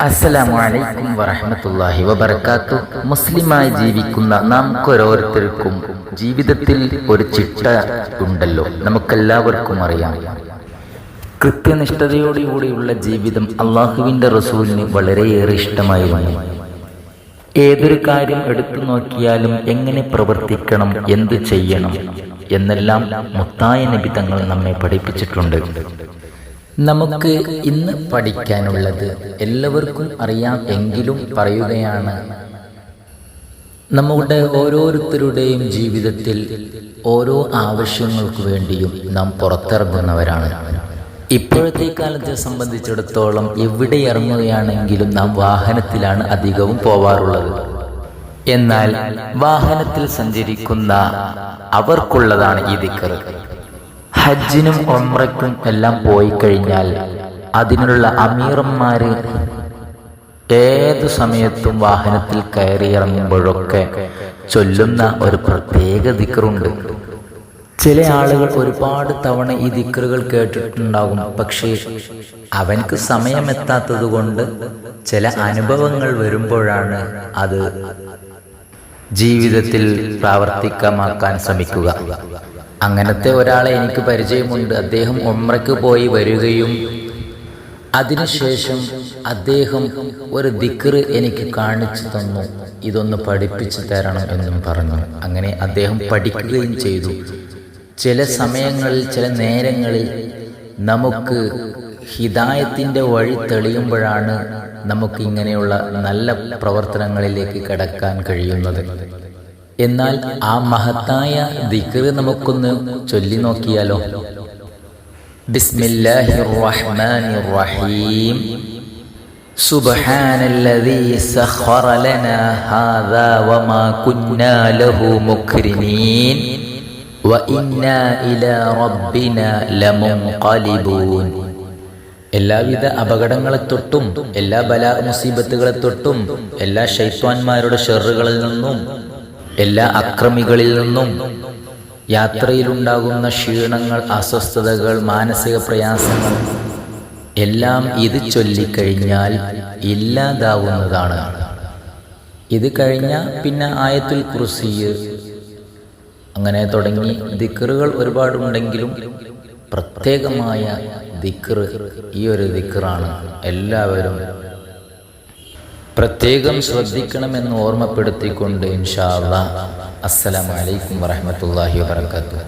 അസ്സലാമു അലൈക്കും വറഹ്മത്തുള്ളാഹി വബറകാതുഹു. മുസ്ലിമായി ജീവിക്കുന്ന നാം ഓരോരുത്തർക്കും ജീവിതത്തിൽ ഒരു ചിട്ട ഉണ്ടല്ലോ, നമുക്കെല്ലാവർക്കും അറിയാം. കൃത്യനിഷ്ഠതയോടുകൂടിയുള്ള ജീവിതം അള്ളാഹുവിൻ്റെ റസൂലിന് വളരെയേറെ ഇഷ്ടമായിരുന്നു. ഏതൊരു കാര്യം എടുത്തു നോക്കിയാലും എങ്ങനെ പ്രവർത്തിക്കണം, എന്തു ചെയ്യണം എന്നെല്ലാം മുത്തായ നബി തങ്ങൾ നമ്മെ പഠിപ്പിച്ചിട്ടുണ്ട്. നമുക്ക് ഇന്ന് പഠിക്കാനുള്ളത് എല്ലാവർക്കും അറിയാം എങ്കിലും പറയുകയാണ്. നമ്മുടെ ഓരോരുത്തരുടെയും ജീവിതത്തിൽ ഓരോ ആവശ്യങ്ങൾക്ക് വേണ്ടിയും നാം പുറത്തിറങ്ങുന്നവരാണ്. ഇപ്പോഴത്തെ കാലത്തെ സംബന്ധിച്ചിടത്തോളം എവിടെ ഇറങ്ങുകയാണെങ്കിലും നാം വാഹനത്തിലാണ് അധികവും പോവാറുള്ളത്. എന്നാൽ വാഹനത്തിൽ സഞ്ചരിക്കുന്ന അവർക്കുള്ളതാണ് ഈ ദിക്ർ. ഹജ്ജിനും ഉംറയ്ക്കും എല്ലാം പോയി കഴിഞ്ഞാൽ അതിനുള്ള അമീറന്മാര് ഏതു സമയത്തും വാഹനത്തിൽ കയറിയിറങ്ങുമ്പോഴൊക്കെ ചൊല്ലുന്ന ഒരു പ്രത്യേക ദിക്റുണ്ട്. ചില ആളുകൾ ഒരുപാട് തവണ ഈ ദിക്റുകൾ കേട്ടിട്ടുണ്ടാകും. പക്ഷേ അവൻക്ക് സമയമെത്താത്തത് കൊണ്ട് ചില അനുഭവങ്ങൾ വരുമ്പോഴാണ് അത് ജീവിതത്തിൽ പ്രാവർത്തികമാക്കാൻ ശ്രമിക്കുക. അങ്ങനത്തെ ഒരാളെ എനിക്ക് പരിചയമുണ്ട്. അദ്ദേഹം ഉംറയ്ക്ക് പോയി വരികയും അതിനുശേഷം അദ്ദേഹം ഒരു ദിക്ർ എനിക്ക് കാണിച്ചു തന്നു, ഇതൊന്ന് പഠിപ്പിച്ചു തരണം എന്നും പറഞ്ഞു. അങ്ങനെ അദ്ദേഹം പഠിക്കുകയും ചെയ്തു. ചില സമയങ്ങളിൽ, ചില നേരങ്ങളിൽ നമുക്ക് ഹിദായത്തിൻ്റെ വഴി തെളിയുമ്പോഴാണ് നമുക്ക് ഇങ്ങനെയുള്ള നല്ല പ്രവർത്തനങ്ങളിലേക്ക് കടക്കാൻ കഴിയുന്നത്. എന്നാൽ ആ മഹത്തായ ദിക്ർ നമുക്കൊന്ന് ചൊല്ലി നോക്കിയാലോ? ബിസ്മില്ലാഹിർ റഹ്മാനിർ റഹീം. സുബ്ഹാനല്ലദീ സഖറ ലനാ ഹാദാ വമാ കുന്നാ ലഹു മുഖ്രിനീൻ വഇന്നാ ഇലാ റബ്ബിനാ ലമുൻഖലിബൂൻ. എല്ലാവിധ അപകടങ്ങളെ തൊട്ടും എല്ലാ ബലാ മുസീബത്തുകളെ തൊട്ടും എല്ലാ ശൈത്വാന്മാരുടെ ഷർറുകളിൽ നിന്നും എല്ലാ അക്രമികളിൽ നിന്നും യാത്രയിലുണ്ടാകുന്ന ക്ഷീണങ്ങൾ, അസ്വസ്ഥതകൾ, മാനസിക പ്രയാസങ്ങൾ എല്ലാം ഇത് ചൊല്ലിക്കഴിഞ്ഞാൽ ഇല്ലാതാവുന്നതാണ്. ഇത് കഴിഞ്ഞാൽ പിന്നെ ആയത്തുൽ കുർസി, അങ്ങനെ തുടങ്ങി ദിക്റുകൾ ഒരുപാടുണ്ടെങ്കിലും പ്രത്യേകമായ ദിക്ർ ഈ ഒരു ദിക്റാണ്. എല്ലാവരും പ്രത്യേകം ശ്രദ്ധിക്കണമെന്ന് ഓർമ്മപ്പെടുത്തിക്കൊണ്ട് ഇൻഷാ അല്ലാഹ് അസ്സലാമു അലൈക്കും വറഹ്മത്തുള്ളാഹി വബറകാതുഹു.